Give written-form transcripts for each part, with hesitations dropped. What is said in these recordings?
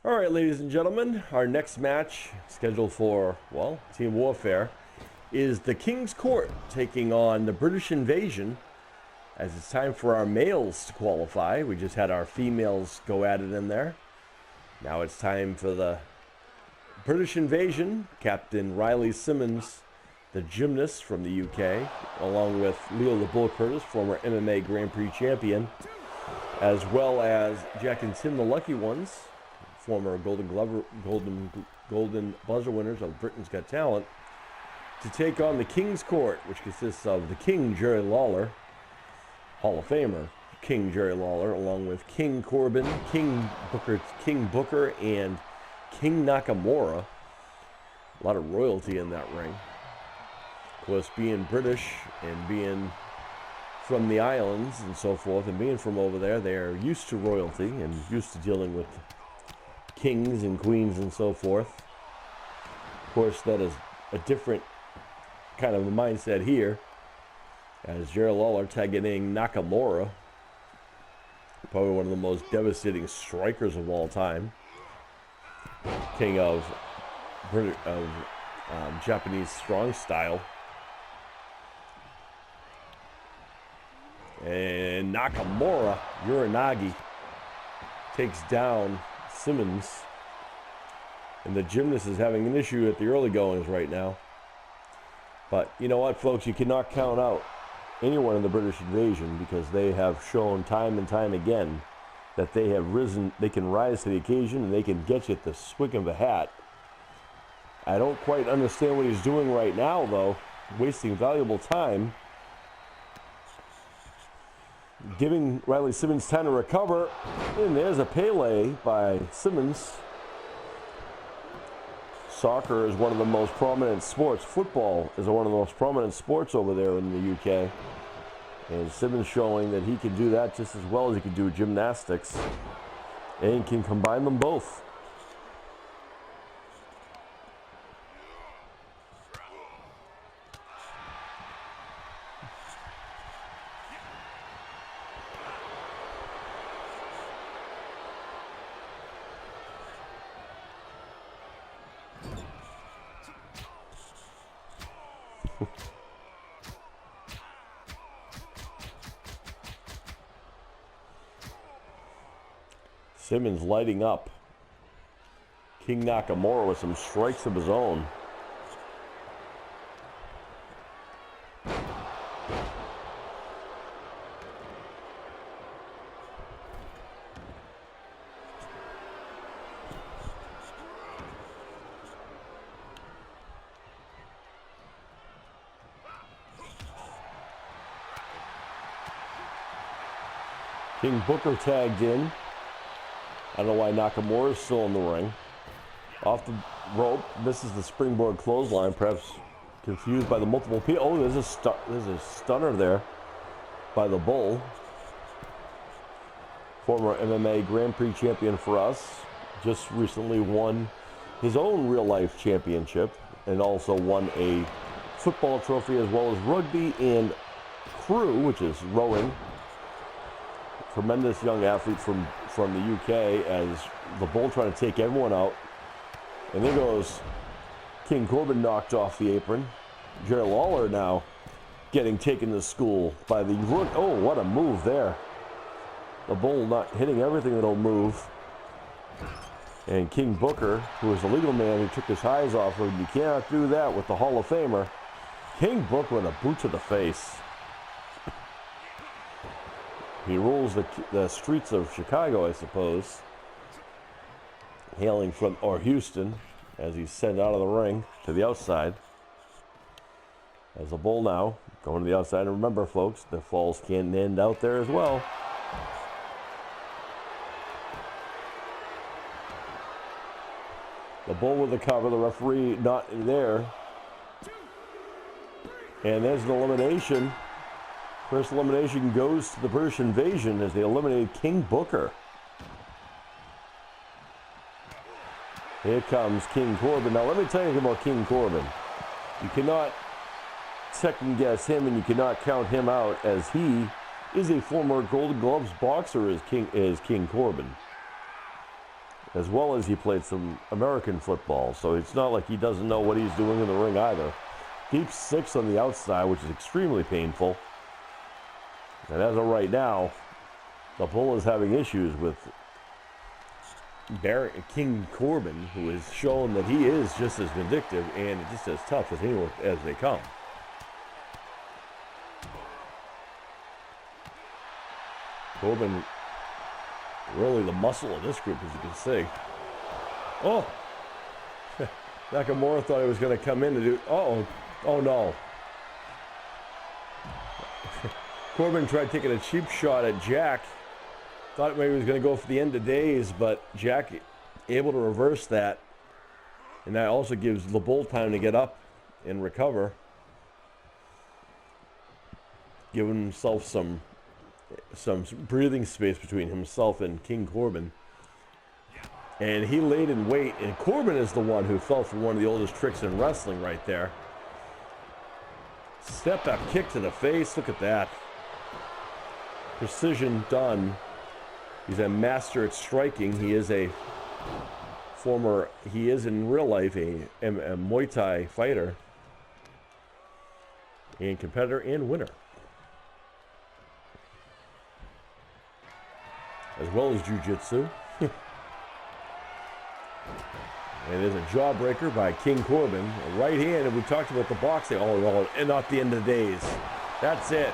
All right, ladies and gentlemen, our next match scheduled for, well, Team Warfare is the King's Court taking on the British Invasion, as it's time for our males to qualify. We just had our females go at it in there. Now it's time for the British Invasion, Captain Riley Simmonds, the gymnast from the UK, along with Leo the Bull Curtis, former MMA Grand Prix champion, as well as Jack and Tim the Lucky Ones, former Golden Buzzer winners of Britain's Got Talent, to take on the King's Court, which consists of the King, Jerry Lawler, Hall of Famer King Jerry Lawler, along with King Corban, King Booker, and King Nakamura. A lot of royalty in that ring. Of course, being British and being from the islands and so forth, and being from over there, they're used to royalty and used to dealing with kings and queens and so forth. Of course, that is a different kind of a mindset here, as Jerry Lawler tagging Nakamura, probably one of the most devastating strikers of all time, king of Japanese strong style. And Nakamura, Uranagi, takes down Simmonds. And the gymnast is having an issue at the early goings right now. But you know what, folks? You cannot count out anyone in the British Invasion, because they have shown time and time again that they have risen, they can rise to the occasion, and they can get you at the swing of a hat. I don't quite understand what he's doing right now, though, wasting valuable time, giving Riley Simmonds time to recover. And there's a Pele by Simmonds. Soccer is one of the most prominent sports. Football is one of the most prominent sports over there in the UK. And Simmonds showing that he can do that just as well as he can do gymnastics, and can combine them both. Simmonds lighting up King Nakamura with some strikes of his own. King Booker tagged in. I don't know why Nakamura is still in the ring. Off the rope, misses the springboard clothesline, perhaps confused by the multiple people. Oh, there's a stunner there by the Bull. Former MMA Grand Prix champion for us. Just recently won his own real-life championship, and also won a football trophy as well as rugby and crew, which is rowing. Tremendous young athlete from the UK, as the Bull trying to take everyone out. And there goes King Corban, knocked off the apron. Jerry Lawler now getting taken to school by the rook. Oh, what a move there. The Bull not hitting everything that'll move. And King Booker, who is the legal man who took his eyes off him, you cannot do that with the Hall of Famer. King Booker with a boot to the face. He rules the streets of Chicago, I suppose. Hailing from, or Houston, as he's sent out of the ring to the outside. As the Bull now going to the outside. And remember, folks, the falls can end out there as well. The Bull with the cover, the referee not there. And there's an elimination. First elimination goes to the British Invasion as they eliminated King Booker. Here comes King Corban. Now let me tell you about King Corban. You cannot second guess him, and you cannot count him out, as he is a former Golden Gloves boxer, as King Corban. as well as he played some American football. So it's not like he doesn't know what he's doing in the ring either. Deep 6 on the outside, which is extremely painful. And as of right now, the Bull is having issues with King Corban, who has shown that he is just as vindictive and just as tough as anyone as they come. Corban, really the muscle of this group, as you can see. Oh! Nakamura thought he was going to come in to do... Oh no. Corban tried taking a cheap shot at Jack. Thought maybe he was going to go for the end of days, but Jack able to reverse that. And that also gives the Bull time to get up and recover. Giving himself some breathing space between himself and King Corban. And he laid in wait, and Corban is the one who fell for one of the oldest tricks in wrestling right there. Step up kick to the face. Look at that. Precision done. He's a master at striking. He is in real life a Muay Thai fighter and competitor and winner, as well as jiu-jitsu. And there's a jawbreaker by King Corban. A right hand, and we talked about the boxing. Oh, and not the end of days. That's it.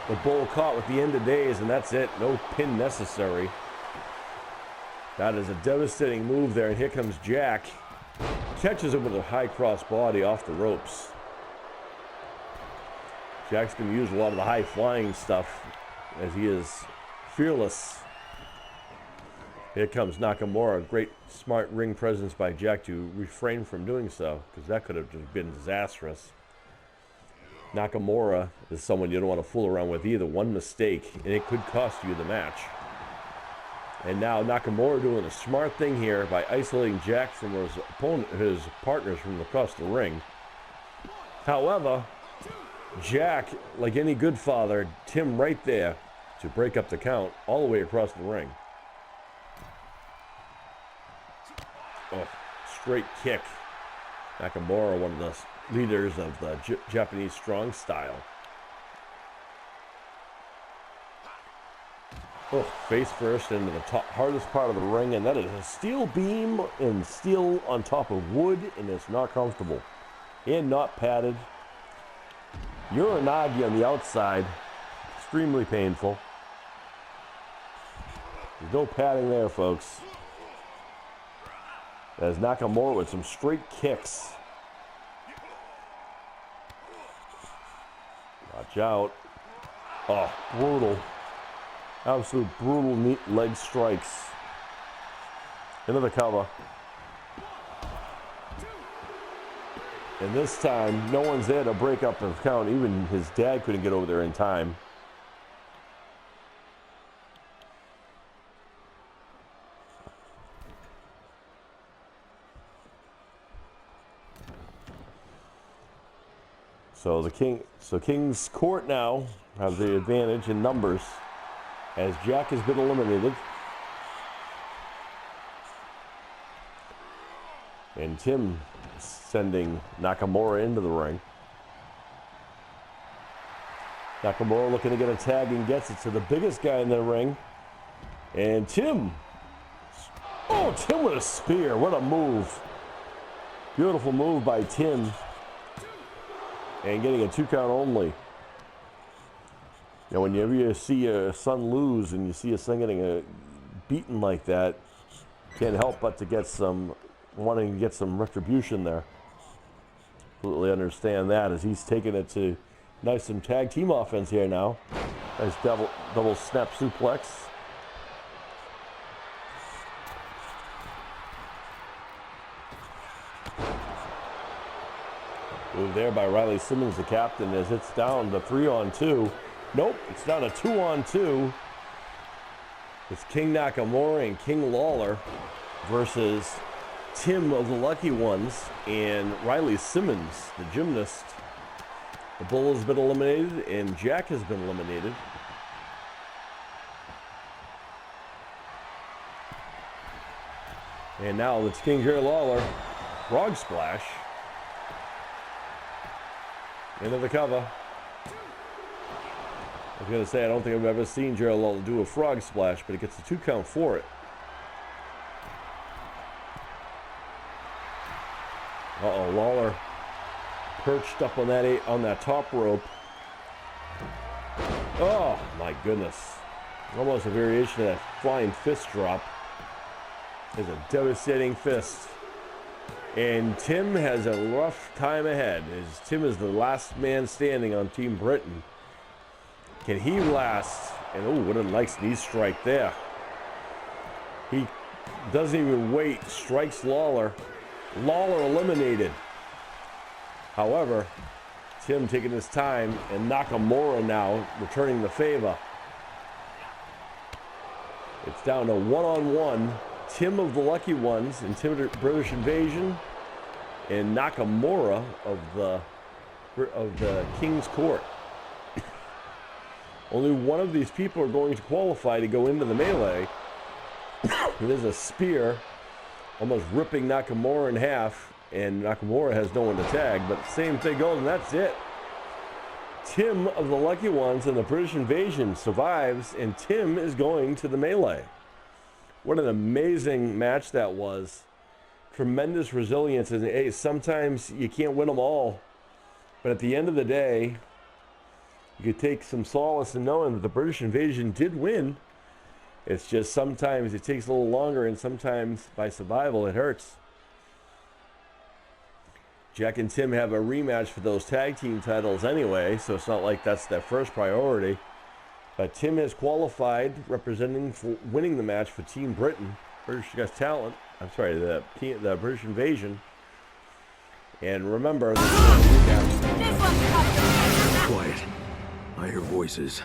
The Bull caught with the end of days, and that's it. No pin necessary. That is a devastating move there, and here comes Jack. Catches him with a high cross body off the ropes. Jack's going to use a lot of the high flying stuff, as he is fearless. Here comes Nakamura. Great, smart ring presence by Jack to refrain from doing so, because that could have just been disastrous. Nakamura is someone you don't want to fool around with either. One mistake, and it could cost you the match. And now Nakamura doing a smart thing here by isolating Jack from his partners from across the ring. However, Jack, like any good father, Tim right there to break up the count all the way across the ring. Oh, straight kick. Nakamura, one of the leaders of the Japanese strong style. Oh, face first into the hardest part of the ring, and that is a steel beam and steel on top of wood, and it's not comfortable and not padded. Uranagi on the outside, extremely painful. There's no padding there, folks. As Nakamura with some straight kicks. Watch out. Oh, brutal. Absolute brutal neat leg strikes. Into the cover. And this time, no one's there to break up the count. Even his dad couldn't get over there in time. So King's Court now have the advantage in numbers, as Jack has been eliminated. And Tim sending Nakamura into the ring. Nakamura looking to get a tag and gets it to the biggest guy in the ring. And Tim. Oh, Tim with a spear. What a move. Beautiful move by Tim. And getting a 2 count only. You know, whenever you see your son lose and you see your son getting beaten like that, can't help but to get wanting to get some retribution there. Completely understand that, as he's taking it to some tag team offense here now. Nice double snap suplex. Move there by Riley Simmons, the captain, as it's down to 3-on-2. Nope, it's down to 2-on-2. It's King Nakamura and King Lawler versus Tim of the Lucky Ones and Riley Simmons, the gymnast. The Bull has been eliminated and Jack has been eliminated. And now it's King Jerry Lawler. Frog splash. Into the cover. I was going to say, I don't think I've ever seen Jerry Lawler do a frog splash, but it gets a 2 count for it. Uh-oh, Lawler perched up on that top rope. Oh, my goodness. Almost a variation of that flying fist drop. It's a devastating fist. And Tim has a rough time ahead, as Tim is the last man standing on Team Britain. Can he last? And oh, what a nice knee strike there. He doesn't even wait, strikes Lawler. Lawler eliminated. However, Tim taking his time, and Nakamura now returning the favor. It's down to 1-on-1. Tim of the Lucky Ones, Intimidated British Invasion, and Nakamura of the King's Court. Only one of these people are going to qualify to go into the melee. There's a spear almost ripping Nakamura in half, and Nakamura has no one to tag, but the same thing goes, and that's it. Tim of the Lucky Ones and the British Invasion survives, and Tim is going to the melee. What an amazing match that was. Tremendous resilience. And hey, sometimes you can't win them all, but at the end of the day, you could take some solace in knowing that the British Invasion did win. It's just sometimes it takes a little longer, and sometimes by survival it hurts. Jack and Tim have a rematch for those tag team titles anyway, so it's not like that's their first priority. But Tim has qualified, representing for winning the match for Team Britain, British Got Talent. I'm sorry, the British Invasion. And remember, this is a rematch. Quiet. I hear voices.